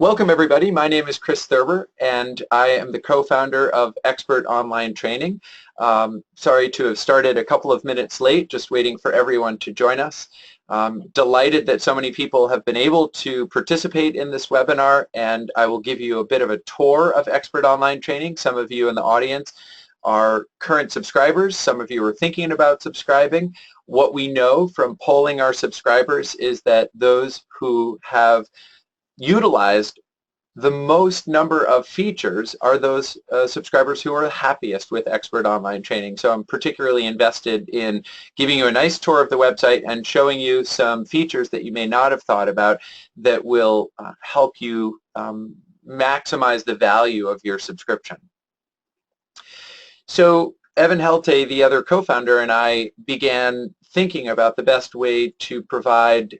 Welcome everybody. My name is Chris Thurber and I am the co-founder of Expert Online Training. Sorry to have started a couple of minutes late, just waiting for everyone to join us. Delighted that so many people have been able to participate in this webinar, and I will give you a bit of a tour of Expert Online Training. Some of you in the audience are current subscribers. Some of you are thinking about subscribing. What we know from polling our subscribers is that those who have utilized the most number of features are those subscribers who are happiest with Expert Online Training. So I'm particularly invested in giving you a nice tour of the website and showing you some features that you may not have thought about that will help you maximize the value of your subscription. So Evan Helte, the other co-founder, and I began thinking about the best way to provide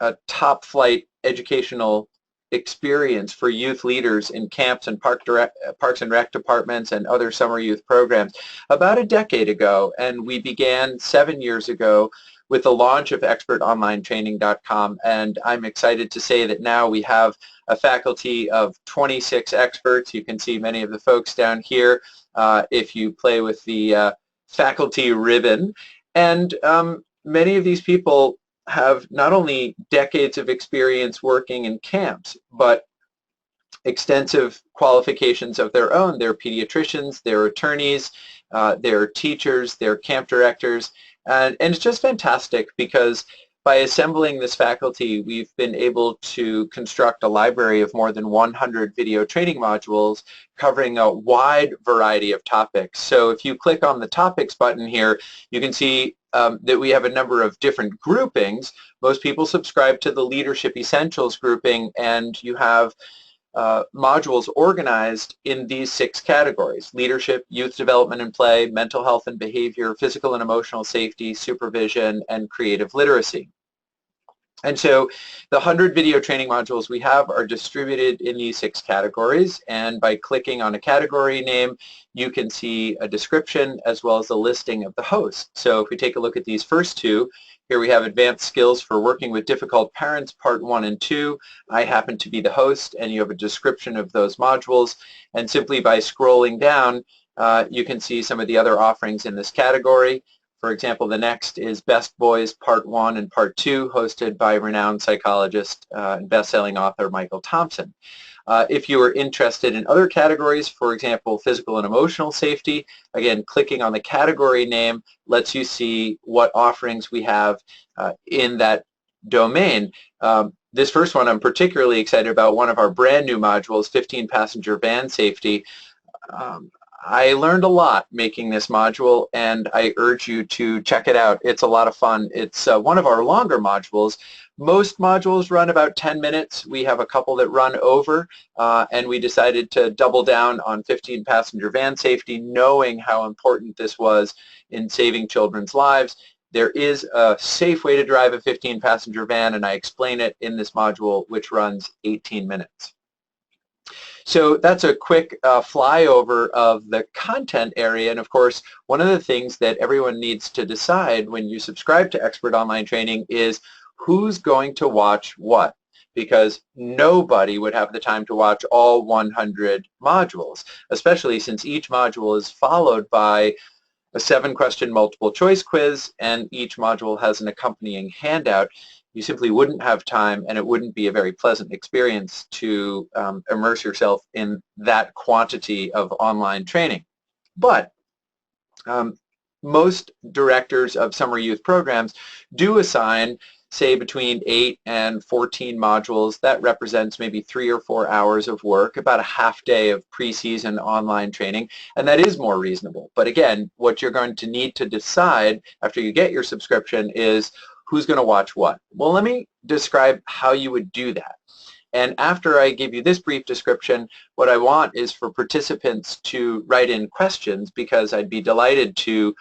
a top-flight educational experience for youth leaders in camps and parks and rec departments and other summer youth programs about a decade ago, and we began 7 years ago with the launch of expertonlinetraining.com, and I'm excited to say that now we have a faculty of 26 experts. You can see many of the folks down here if you play with the faculty ribbon, and many of these people have not only decades of experience working in camps, but extensive qualifications of their own. They're pediatricians, they're attorneys, they're teachers, they're camp directors, and it's just fantastic because by assembling this faculty, we've been able to construct a library of more than 100 video training modules covering a wide variety of topics. So if you click on the topics button here, you can see that we have a number of different groupings. Most people subscribe to the Leadership Essentials grouping, and you have modules organized in these 6 categories: leadership, youth development and play, mental health and behavior, physical and emotional safety, supervision, and creative literacy. And so the 100 video training modules we have are distributed in these 6 categories, and by clicking on a category name, you can see a description as well as a listing of the host. So if we take a look at these first 2, here we have Advanced Skills for Working with Difficult Parents, Part 1 and 2. I happen to be the host, and you have a description of those modules, and simply by scrolling down, you can see some of the other offerings in this category. For example, the next is Best Boys Part 1 and Part 2, hosted by renowned psychologist and best-selling author Michael Thompson. If you are interested in other categories, for example, physical and emotional safety, again, clicking on the category name lets you see what offerings we have in that domain. This first one I'm particularly excited about, one of our brand new modules, 15-passenger van safety. I learned a lot making this module, and I urge you to check it out. It's a lot of fun. It's one of our longer modules. Most modules run about 10 minutes. We have a couple that run over, and we decided to double down on 15-passenger van safety, knowing how important this was in saving children's lives. There is a safe way to drive a 15-passenger van, and I explain it in this module, which runs 18 minutes. So that's a quick flyover of the content area, and of course one of the things that everyone needs to decide when you subscribe to Expert Online Training is who's going to watch what, because nobody would have the time to watch all 100 modules, especially since each module is followed by a 7-question multiple choice quiz, and each module has an accompanying handout. You simply wouldn't have time, and it wouldn't be a very pleasant experience to immerse yourself in that quantity of online training. But most directors of summer youth programs do assign, say, between 8 and 14 modules. That represents maybe 3 or 4 hours of work, about a half day of preseason online training, and that is more reasonable. But again, what you're going to need to decide after you get your subscription is who's going to watch what. Well, let me describe how you would do that. And after I give you this brief description, what I want is for participants to write in questions, because I'd be delighted to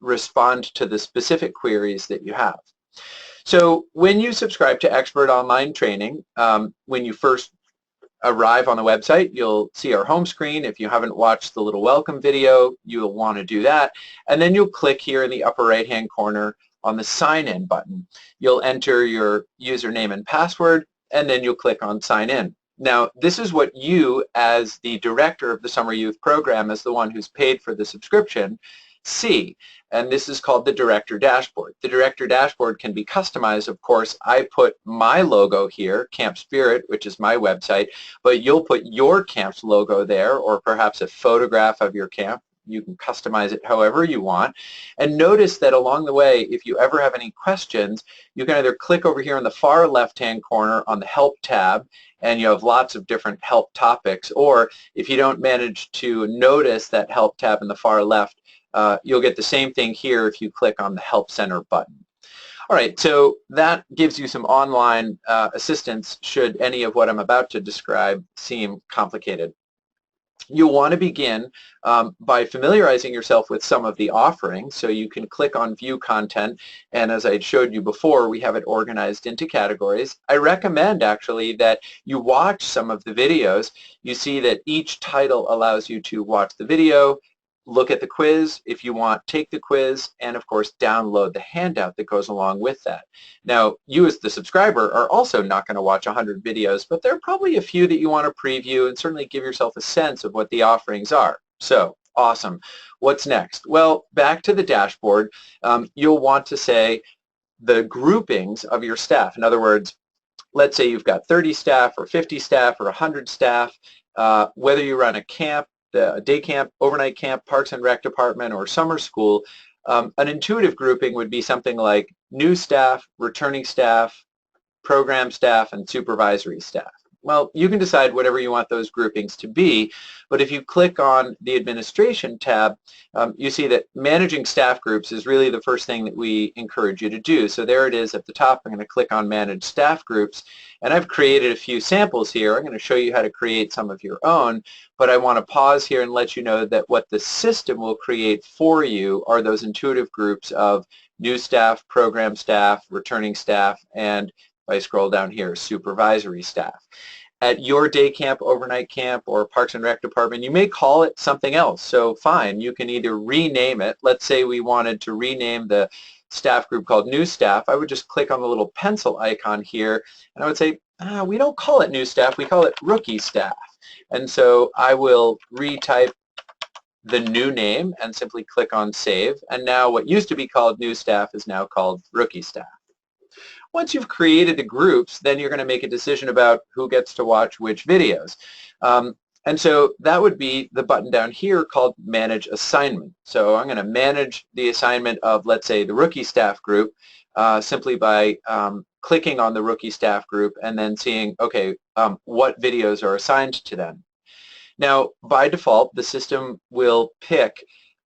respond to the specific queries that you have. So when you subscribe to Expert Online Training, when you first arrive on the website, you'll see our home screen. If you haven't watched the little welcome video, you'll want to do that. And then you'll click here in the upper right-hand corner on the sign in button. You'll enter your username and password, and then you'll click on sign in. Now, this is what you, as the director of the summer youth program, as the one who's paid for the subscription, see. And this is called the director dashboard. The director dashboard can be customized. Of course, I put my logo here, Camp Spirit, which is my website, but you'll put your camp's logo there, or perhaps a photograph of your camp. You can customize it however you want. And notice that along the way, if you ever have any questions, you can either click over here in the far left-hand corner on the Help tab, and you have lots of different help topics. Or if you don't manage to notice that Help tab in the far left, you'll get the same thing here if you click on the Help Center button. All right, so that gives you some online assistance should any of what I'm about to describe seem complicated. You'll want to begin by familiarizing yourself with some of the offerings. So you can click on View Content, and as I showed you before, we have it organized into categories. I recommend actually that you watch some of the videos. You see that each title allows you to watch the video, look at the quiz if you want, take the quiz, and of course download the handout that goes along with that. Now, you as the subscriber are also not going to watch 100 videos, but there are probably a few that you want to preview and certainly give yourself a sense of what the offerings are. So, awesome. What's next? Well, back to the dashboard, you'll want to say the groupings of your staff. In other words, let's say you've got 30 staff or 50 staff or 100 staff, whether you run a camp, the day camp, overnight camp, Parks and Rec department, or summer school, an intuitive grouping would be something like new staff, returning staff, program staff, and supervisory staff. Well, you can decide whatever you want those groupings to be, but if you click on the Administration tab, you see that managing staff groups is really the first thing that we encourage you to do. So there it is at the top. I'm going to click on Manage Staff Groups, and I've created a few samples here. I'm going to show you how to create some of your own, but I want to pause here and let you know that what the system will create for you are those intuitive groups of new staff, program staff, returning staff, and if I scroll down here, supervisory staff. At your day camp, overnight camp, or Parks and Rec department, you may call it something else. So fine, you can either rename it. Let's say we wanted to rename the staff group called new staff. I would just click on the little pencil icon here, and I would say, we don't call it new staff, we call it rookie staff. And so I will retype the new name and simply click on Save. And now what used to be called new staff is now called rookie staff. Once you've created the groups, then you're going to make a decision about who gets to watch which videos. And so that would be the button down here called Manage Assignment. So I'm going to manage the assignment of, let's say, the rookie staff group simply by clicking on the rookie staff group and then seeing, okay, what videos are assigned to them. Now, by default, the system will pick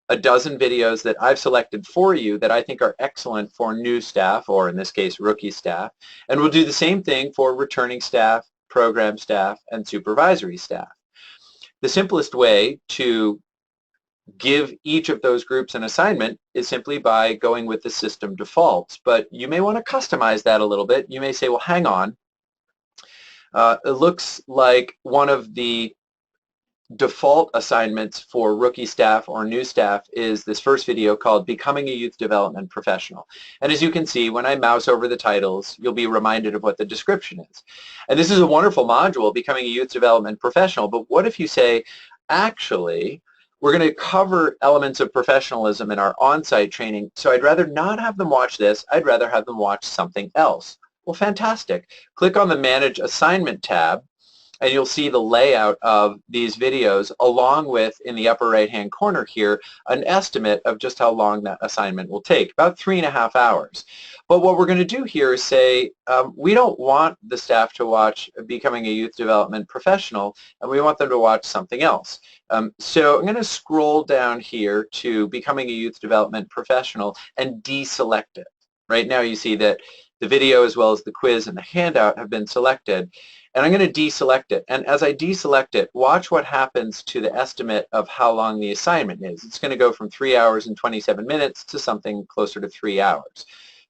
a dozen videos that I've selected for you that I think are excellent for new staff, or in this case, rookie staff. And we'll do the same thing for returning staff, program staff, and supervisory staff. The simplest way to give each of those groups an assignment is simply by going with the system defaults. But you may want to customize that a little bit. You may say, well, hang on. It looks like one of the default assignments for rookie staff or new staff is this first video called Becoming a Youth Development Professional. And as you can see, when I mouse over the titles, you'll be reminded of what the description is. And this is a wonderful module, Becoming a Youth Development Professional, but what if you say, actually, we're going to cover elements of professionalism in our on-site training, so I'd rather not have them watch this, I'd rather have them watch something else. Well, fantastic. Click on the Manage Assignment tab, and you'll see the layout of these videos along with, in the upper right-hand corner here, an estimate of just how long that assignment will take, about 3.5 hours. But what we're going to do here is say, we don't want the staff to watch Becoming a Youth Development Professional, and we want them to watch something else. So I'm going to scroll down here to Becoming a Youth Development Professional and deselect it. Right now you see that the video as well as the quiz and the handout have been selected. And I'm going to deselect it. And as I deselect it, watch what happens to the estimate of how long the assignment is. It's going to go from 3 hours and 27 minutes to something closer to 3 hours.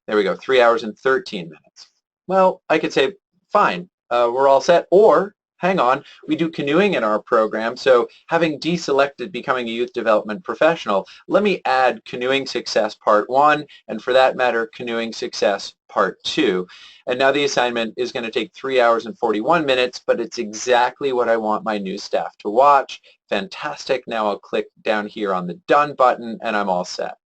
There we go, 3 hours and 13 minutes. Well, I could say, fine, we're all set. Or, hang on, we do canoeing in our program, so having deselected becoming a youth development professional, let me add canoeing success part 1, and for that matter, canoeing success part 2. And now the assignment is going to take 3 hours and 41 minutes, but it's exactly what I want my new staff to watch. Fantastic. Now I'll click down here on the Done button, and I'm all set.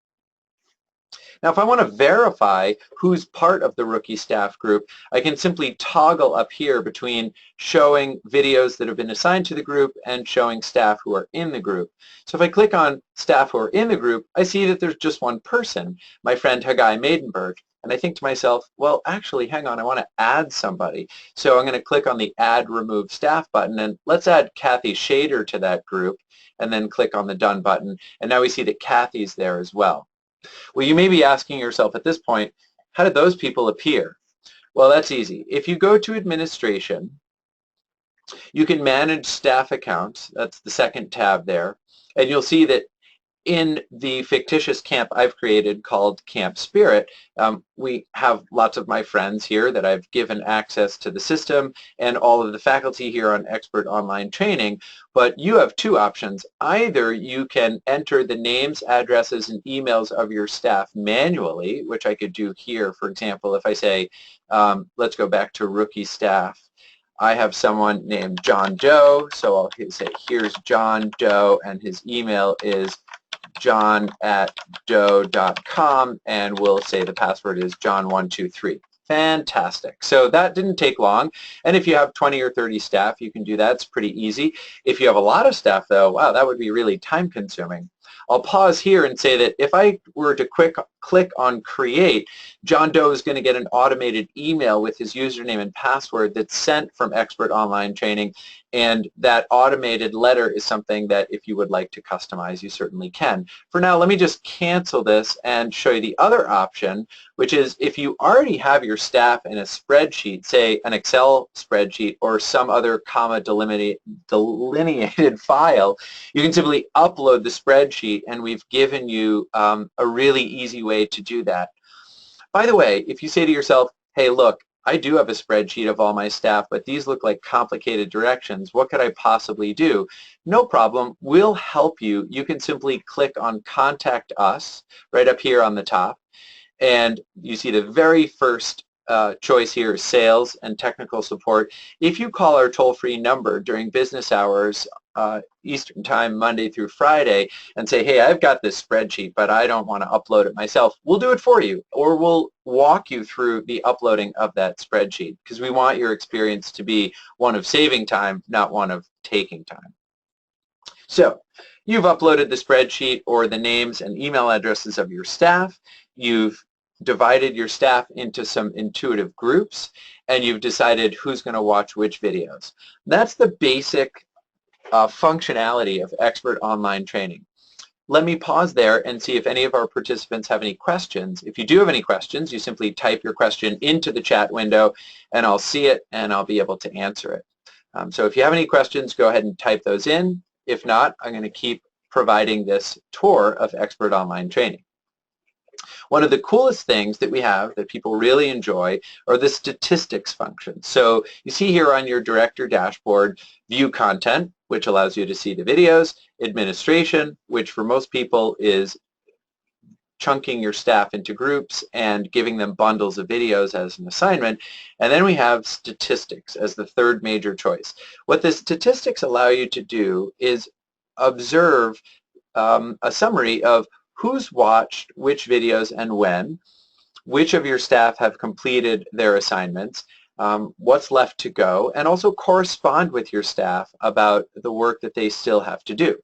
Now, if I want to verify who's part of the rookie staff group, I can simply toggle up here between showing videos that have been assigned to the group and showing staff who are in the group. So if I click on staff who are in the group, I see that there's just one person, my friend Haggai Maidenberg. And I think to myself, well, actually, hang on, I want to add somebody. So I'm going to click on the Add Remove Staff button, and let's add Kathy Shader to that group, and then click on the Done button. And now we see that Kathy's there as well. Well, you may be asking yourself at this point, how did those people appear? Well, that's easy. If you go to Administration, you can manage staff accounts. That's the second tab there. And you'll see that in the fictitious camp I've created called Camp Spirit, we have lots of my friends here that I've given access to the system and all of the faculty here on Expert Online Training. But you have two options. Either you can enter the names, addresses, and emails of your staff manually, which I could do here. For example, if I say, let's go back to rookie staff. I have someone named John Doe, so I'll say, here's John Doe, and his email is john@doe.com, and we'll say the password is john123. Fantastic. So that didn't take long, and if you have 20 or 30 staff, you can do that. It's pretty easy. If you have a lot of staff, though, wow, that would be really time-consuming. I'll pause here and say that if I were to click on Create, John Doe is going to get an automated email with his username and password that's sent from Expert Online Training, and that automated letter is something that if you would like to customize, you certainly can. For now, let me just cancel this and show you the other option, which is if you already have your staff in a spreadsheet, say an Excel spreadsheet or some other comma delineated file, you can simply upload the spreadsheet, and we've given you a really easy way to do that. By the way, if you say to yourself, hey, look, I do have a spreadsheet of all my staff, but these look like complicated directions. What could I possibly do? No problem. We'll help you. You can simply click on Contact Us right up here on the top, and you see the very first choice here is sales and technical support. If you call our toll-free number during business hours, Eastern Time, Monday through Friday, and say, hey, I've got this spreadsheet, but I don't want to upload it myself, we'll do it for you, or we'll walk you through the uploading of that spreadsheet, because we want your experience to be one of saving time, not one of taking time. So you've uploaded the spreadsheet or the names and email addresses of your staff. You've divided your staff into some intuitive groups, and you've decided who's going to watch which videos. That's the basic functionality of Expert Online Training. Let me pause there and see if any of our participants have any questions. If you do have any questions, you simply type your question into the chat window, and I'll see it and I'll be able to answer it. So if you have any questions, go ahead and type those in. If not, I'm going to keep providing this tour of Expert Online Training. One of the coolest things that we have that people really enjoy are the statistics functions. So you see here on your director dashboard, view content, which allows you to see the videos, administration, which for most people is chunking your staff into groups and giving them bundles of videos as an assignment. And then we have statistics as the third major choice. What the statistics allow you to do is observe a summary of who's watched which videos and when, which of your staff have completed their assignments, what's left to go, and also correspond with your staff about the work that they still have to do.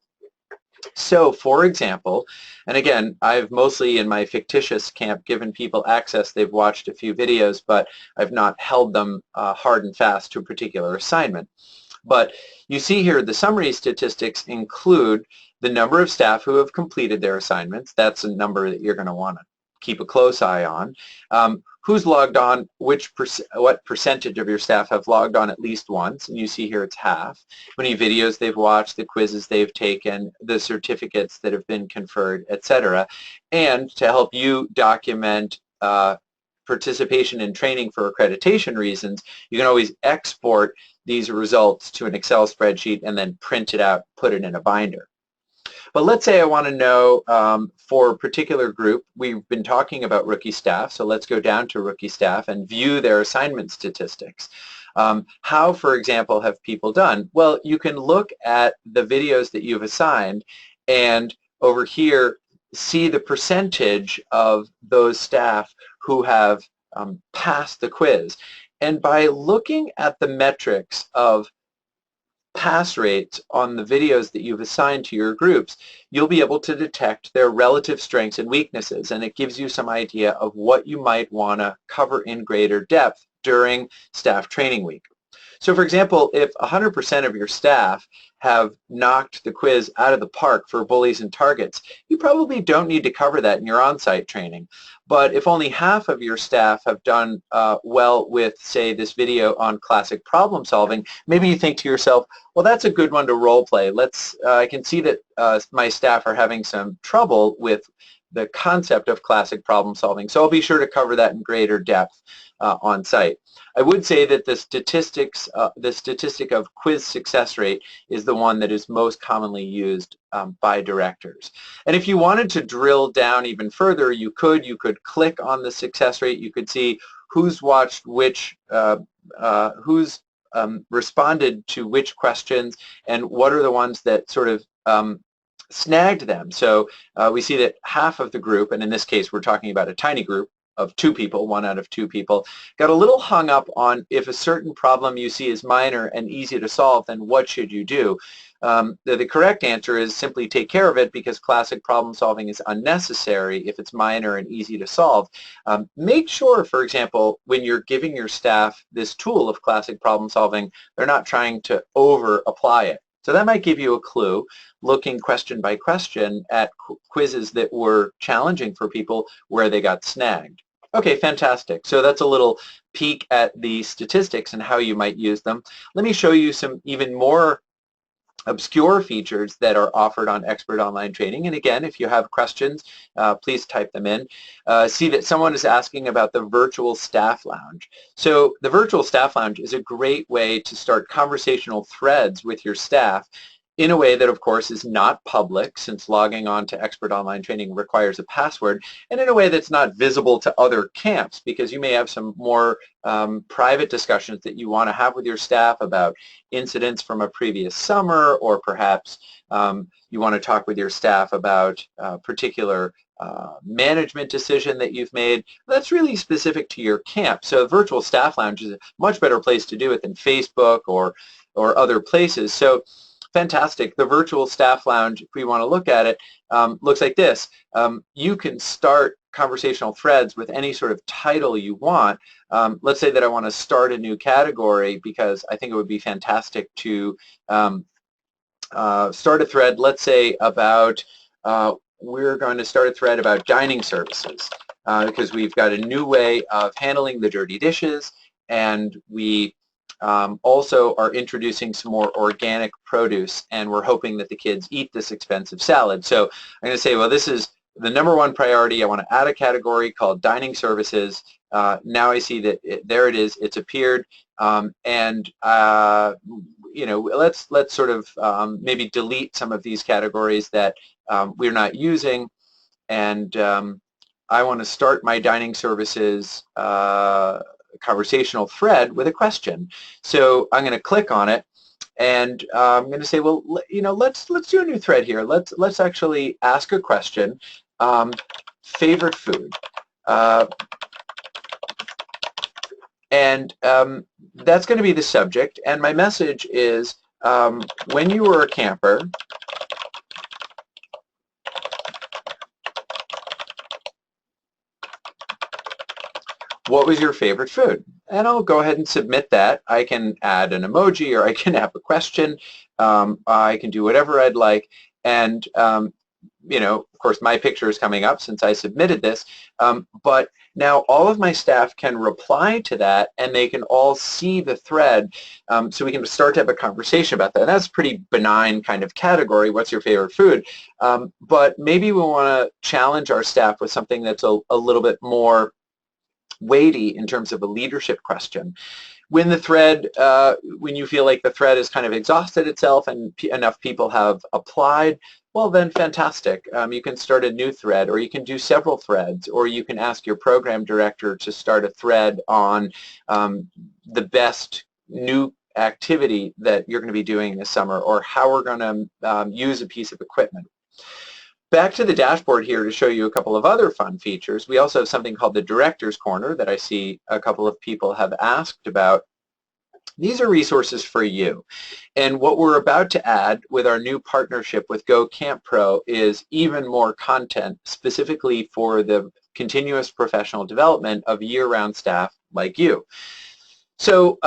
So, for example, and again, I've mostly in my fictitious camp given people access. They've watched a few videos, but I've not held them hard and fast to a particular assignment. But you see here the summary statistics include the number of staff who have completed their assignments. That's a number that you're going to want to keep a close eye on. Who's logged on, what percentage of your staff have logged on at least once, and you see here it's half. How many videos they've watched, the quizzes they've taken, the certificates that have been conferred, etc. And to help you document participation in training for accreditation reasons, you can always export these results to an Excel spreadsheet and then print it out, put it in a binder. But let's say I want to know for a particular group, we've been talking about rookie staff, so let's go down to rookie staff and view their assignment statistics. How, for example, have people done? Well, you can look at the videos that you've assigned and over here see the percentage of those staff who have passed the quiz. And by looking at the metrics of pass rates on the videos that you've assigned to your groups, you'll be able to detect their relative strengths and weaknesses, and it gives you some idea of what you might want to cover in greater depth during staff training week. So for example, if 100% of your staff have knocked the quiz out of the park for bullies and targets, you probably don't need to cover that in your on-site training. But if only half of your staff have done well with, say, this video on classic problem solving, maybe you think to yourself, well, that's a good one to role play. I can see that my staff are having some trouble with the concept of classic problem solving, so I'll be sure to cover that in greater depth on site. I would say that the statistic of quiz success rate is the one that is most commonly used by directors. And if you wanted to drill down even further, you could click on the success rate. You could see who's watched which, who's responded to which questions, and what are the ones that sort of snagged them. So we see that half of the group, and in this case we're talking about a tiny group of 2 people, 1 out of 2 people, got a little hung up on if a certain problem you see is minor and easy to solve, then what should you do? The correct answer is simply take care of it, because classic problem solving is unnecessary if it's minor and easy to solve. Make sure, for example, when you're giving your staff this tool of classic problem solving, they're not trying to over apply it. So that might give you a clue, looking question by question at quizzes that were challenging for people where they got snagged. Okay, fantastic. So that's a little peek at the statistics and how you might use them. Let me show you some even more obscure features that are offered on Expert Online Training. And again, if you have questions, please type them in. See that someone is asking about the virtual staff lounge. So the virtual staff lounge is a great way to start conversational threads with your staff in a way that, of course, is not public, since logging on to Expert Online Training requires a password, and in a way that's not visible to other camps, because you may have some more private discussions that you want to have with your staff about incidents from a previous summer, or perhaps you want to talk with your staff about a particular management decision that you've made. That's really specific to your camp. So virtual staff lounge is a much better place to do it than Facebook or other places. So fantastic. The virtual staff lounge, if we want to look at it, looks like this. You can start conversational threads with any sort of title you want. Let's say that I want to start a new category, because I think it would be fantastic to start a thread, let's say about, we're going to start a thread about dining services, because we've got a new way of handling the dirty dishes, and we also are introducing some more organic produce, and we're hoping that the kids eat this expensive salad. So I'm going to say, well, this is the #1 priority. I want to add a category called dining services. Now I see that there it is. It's appeared, and you know, let's sort of maybe delete some of these categories that we're not using, and I want to start my dining services conversational thread with a question. So I'm going to click on it, and I'm going to say, well, you know, let's do a new thread here. Let's actually ask a question. Favorite food, and that's going to be the subject. And my message is, when you were a camper, what was your favorite food? And I'll go ahead and submit that. I can add an emoji, or I can have a question. I can do whatever I'd like. And you know, of course, my picture is coming up since I submitted this. But now all of my staff can reply to that, and they can all see the thread. So we can start to have a conversation about that. And that's a pretty benign kind of category. What's your favorite food? But maybe we want to challenge our staff with something that's a little bit more weighty in terms of a leadership question. When the thread, when you feel like the thread has kind of exhausted itself and enough people have applied, well then fantastic. You can start a new thread, or you can do several threads, or you can ask your program director to start a thread on the best new activity that you're going to be doing this summer, or how we're going to use a piece of equipment. Back to the dashboard here to show you a couple of other fun features. We also have something called the Director's Corner that I see a couple of people have asked about. These are resources for you. And what we're about to add with our new partnership with Go Camp Pro is even more content specifically for the continuous professional development of year-round staff like you. So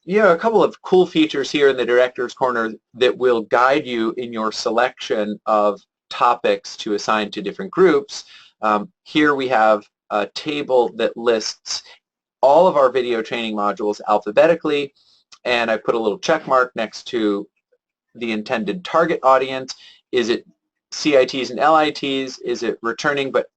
yeah, a couple of cool features here in the Director's Corner that will guide you in your selection of topics to assign to different groups. Here we have a table that lists all of our video training modules alphabetically, and I put a little check mark next to the intended target audience. Is it CITs and LITs? Is it returning but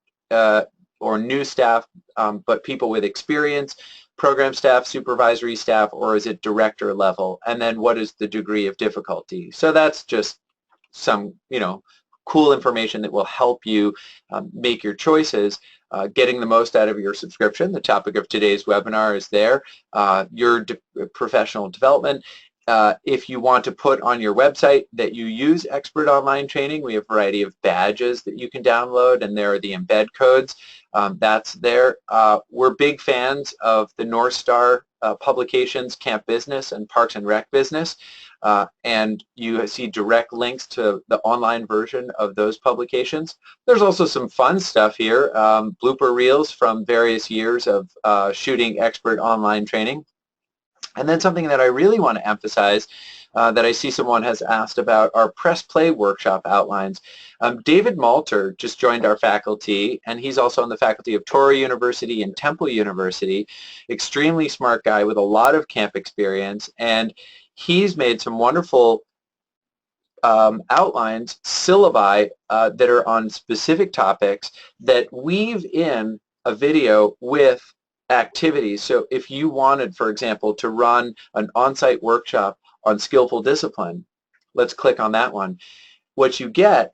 or new staff but people with experience, program staff, supervisory staff, or is it director level? And then what is the degree of difficulty? So that's just some, cool information that will help you make your choices, getting the most out of your subscription. The topic of today's webinar is there, your professional development. If you want to put on your website that you use Expert Online Training, we have a variety of badges that you can download, and there are the embed codes. That's there. We're big fans of the North Star publications, Camp Business and Parks and Rec Business, and you see direct links to the online version of those publications. There's also some fun stuff here, blooper reels from various years of shooting Expert Online Training. And then something that I really want to emphasize that I see someone has asked about are press play workshop outlines. David Malter just joined our faculty, and he's also on the faculty of Torrey University and Temple University. Extremely smart guy with a lot of camp experience, and he's made some wonderful outlines, syllabi that are on specific topics that weave in a video with activities. So if you wanted, for example, to run an on-site workshop on skillful discipline, let's click on that one. What you get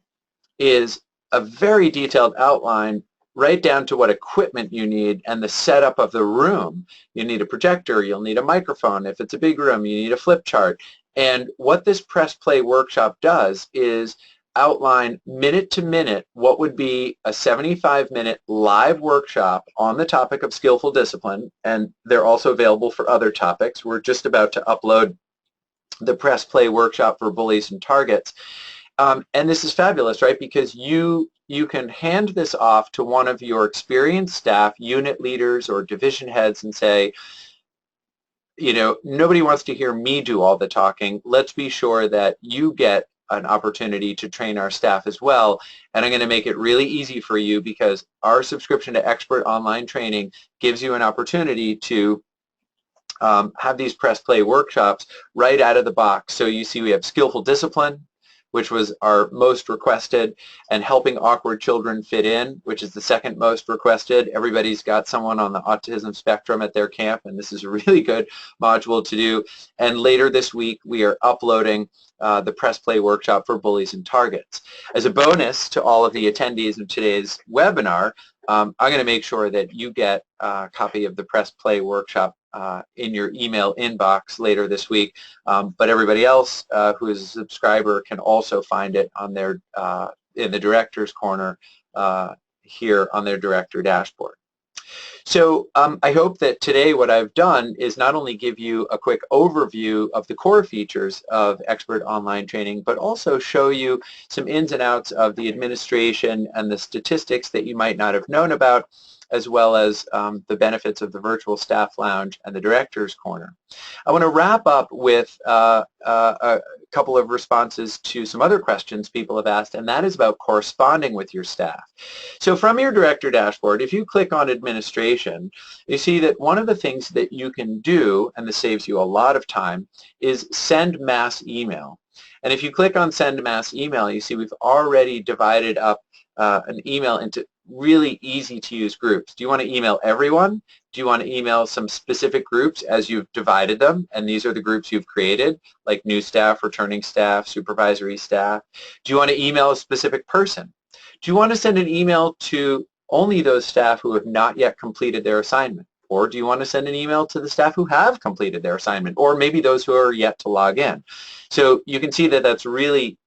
is a very detailed outline right down to what equipment you need and the setup of the room. You need a projector, you'll need a microphone. If it's a big room, you need a flip chart. And what this press play workshop does is outline minute to minute what would be a 75-minute live workshop on the topic of skillful discipline, and they're also available for other topics. We're just about to upload the press play workshop for bullies and targets. And this is fabulous, right? Because you can hand this off to one of your experienced staff, unit leaders or division heads, and say, nobody wants to hear me do all the talking. Let's be sure that you get an opportunity to train our staff as well, and I'm going to make it really easy for you because our subscription to Expert Online Training gives you an opportunity to have these press play workshops right out of the box. So you see we have skillful discipline, which was our most requested, and helping awkward children fit in, which is the second most requested. Everybody's got someone on the autism spectrum at their camp, and this is a really good module to do. And later this week, we are uploading the press play workshop for bullies and targets. As a bonus to all of the attendees of today's webinar, I'm going to make sure that you get a copy of the press play workshop in your email inbox later this week, but everybody else who is a subscriber can also find it on their in the Director's Corner here on their Director dashboard. So I hope that today what I've done is not only give you a quick overview of the core features of Expert Online Training, but also show you some ins and outs of the administration and the statistics that you might not have known about, as well as the benefits of the Virtual Staff Lounge and the Director's Corner. I want to wrap up with a couple of responses to some other questions people have asked, and that is about corresponding with your staff. So from your Director dashboard, if you click on Administration, you see that one of the things that you can do, and this saves you a lot of time, is send mass email. And if you click on Send Mass Email, you see we've already divided up an email into really easy to use groups. Do you want to email everyone? Do you want to email some specific groups as you've divided them, and these are the groups you've created, like new staff, returning staff, supervisory staff? Do you want to email a specific person? Do you want to send an email to only those staff who have not yet completed their assignment? Or do you want to send an email to the staff who have completed their assignment, or maybe those who are yet to log in? So you can see that that's really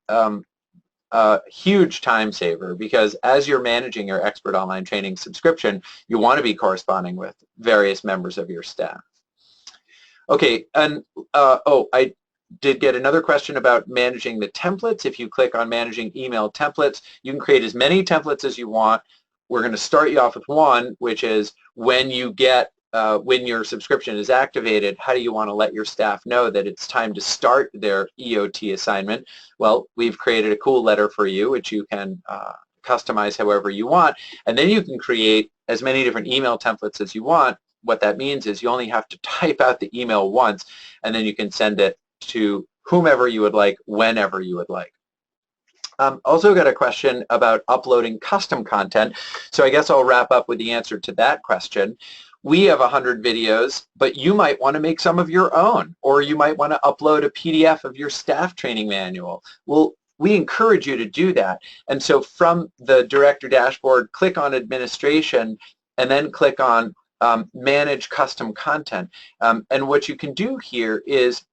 a huge time saver, because as you're managing your Expert Online Training subscription, you want to be corresponding with various members of your staff. Okay, and I did get another question about managing the templates. If you click on Managing Email Templates, you can create as many templates as you want. We're going to start you off with one, which is when you get when your subscription is activated, how do you want to let your staff know that it's time to start their EOT assignment? Well, we've created a cool letter for you, which you can customize however you want, and then you can create as many different email templates as you want. What that means is you only have to type out the email once, and then you can send it to whomever you would like, whenever you would like. Also got a question about uploading custom content, so I guess I'll wrap up with the answer to that question. We have 100 videos, but you might want to make some of your own, or you might want to upload a PDF of your staff training manual. Well, we encourage you to do that. And so from the director dashboard, click on Administration, and then click on Manage Custom Content. And what you can do here is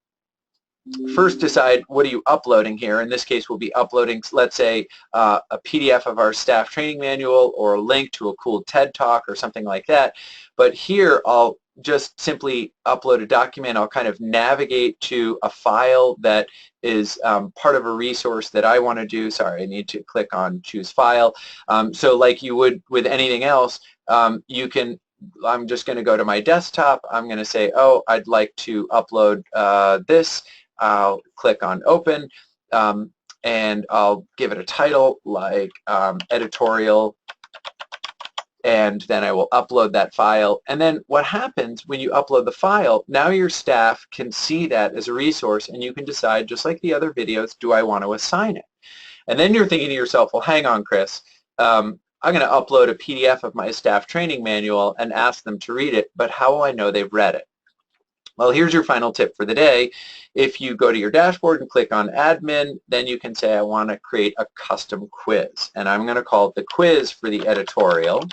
first decide what are you uploading here. In this case, we'll be uploading, let's say, a PDF of our staff training manual, or a link to a cool TED Talk or something like that. But here I'll just simply upload a document. I'll kind of navigate to a file that is part of a resource that I want to do. Sorry, I need to click on Choose File. So like you would with anything else, you can, I'm just going to go to my desktop. I'm going to say, oh, I'd like to upload this. I'll click on Open, and I'll give it a title like editorial, and then I will upload that file. And then what happens when you upload the file, now your staff can see that as a resource, and you can decide, just like the other videos, do I want to assign it? And then you're thinking to yourself, well, hang on, Chris, I'm going to upload a PDF of my staff training manual and ask them to read it, but how will I know they've read it? Well, here's your final tip for the day. If you go to your dashboard and click on Admin, then you can say, I want to create a custom quiz. And I'm going to call it the quiz for the editorial.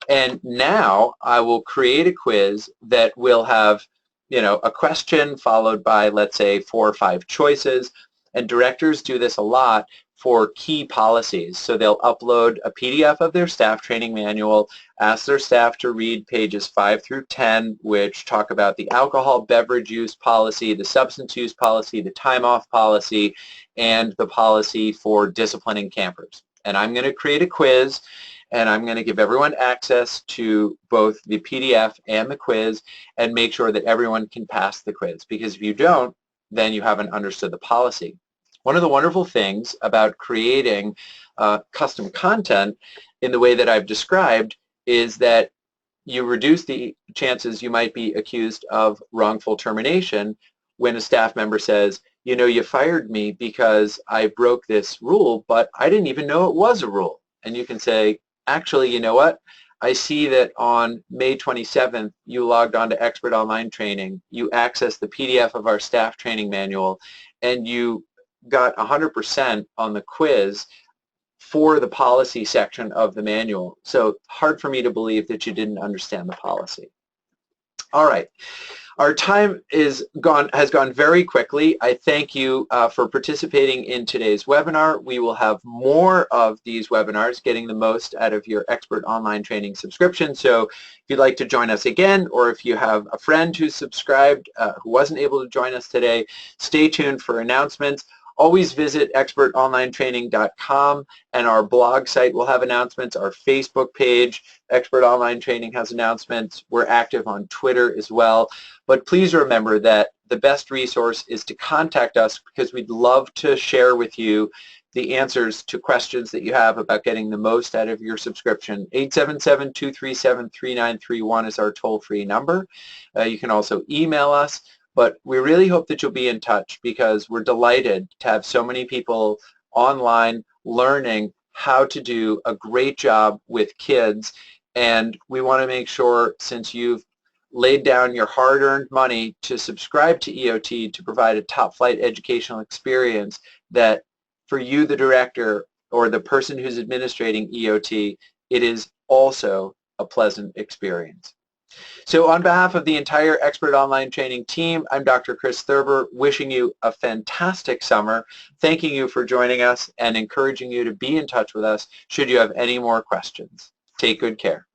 And now I will create a quiz that will have, you know, a question followed by, let's say, 4 or 5 choices. And directors do this a lot for key policies. So they'll upload a PDF of their staff training manual, ask their staff to read pages 5 through 10, which talk about the alcohol beverage use policy, the substance use policy, the time off policy, and the policy for disciplining campers. And I'm going to create a quiz, and I'm going to give everyone access to both the PDF and the quiz, and make sure that everyone can pass the quiz, because if you don't, then you haven't understood the policy. One of the wonderful things about creating custom content in the way that I've described is that you reduce the chances you might be accused of wrongful termination when a staff member says, you know, you fired me because I broke this rule, but I didn't even know it was a rule. And you can say, actually, you know what? I see that on May 27th, you logged on to Expert Online Training, you accessed the PDF of our staff training manual, and you got 100% on the quiz for the policy section of the manual. So hard for me to believe that you didn't understand the policy. All right. Our time has gone very quickly. I thank you for participating in today's webinar. We will have more of these webinars, getting the most out of your Expert Online Training subscription. So if you'd like to join us again, or if you have a friend who's subscribed who wasn't able to join us today, stay tuned for announcements. Always visit expertonlinetraining.com, and our blog site will have announcements. Our Facebook page, Expert Online Training, has announcements. We're active on Twitter as well. But please remember that the best resource is to contact us, because we'd love to share with you the answers to questions that you have about getting the most out of your subscription. 877-237-3931 is our toll-free number. You can also email us. But we really hope that you'll be in touch, because we're delighted to have so many people online learning how to do a great job with kids. And we want to make sure, since you've laid down your hard-earned money to subscribe to EOT to provide a top-flight educational experience, that for you, the director, or the person who's administrating EOT, it is also a pleasant experience. So on behalf of the entire Expert Online Training team, I'm Dr. Chris Thurber, wishing you a fantastic summer, thanking you for joining us, and encouraging you to be in touch with us should you have any more questions. Take good care.